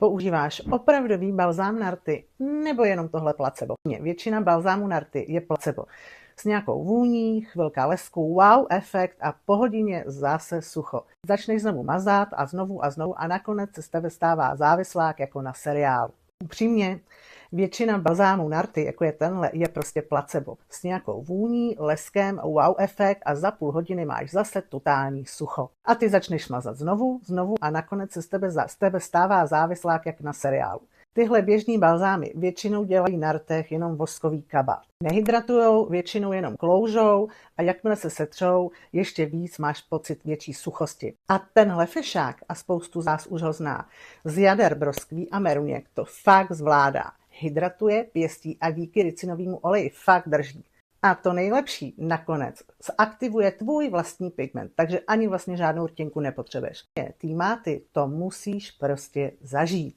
Používáš opravdový balzám na rty nebo jenom tohle placebo? Většina balzámu na rty je placebo. S nějakou vůní, chvilka lesku, wow efekt a po hodině zase sucho. Začneš znovu mazat a znovu a nakonec se z tebe stává závislák jako na seriálu. Upřímně, většina balzámů na rty, jako je tenhle, je prostě placebo. S nějakou vůní, leskem, wow efekt a za půl hodiny máš zase totální sucho. A ty začneš mazat znovu a nakonec se z tebe stává závislák jak na seriálu. Tyhle běžný balzámy většinou dělají na rtech jenom voskový kabát. Nehydratujou, většinou jenom kloužou a jakmile se setřou, ještě víc máš pocit větší suchosti. A tenhle fešák, a spoustu z vás už ho zná, z jader broskví a meruněk to fakt zvládá. Hydratuje, pěstí a díky ricinovému oleji fakt drží. A to nejlepší, nakonec, zaktivuje tvůj vlastní pigment, takže ani vlastně žádnou rtěnku nepotřebuješ. Ty máty to musíš prostě zažít.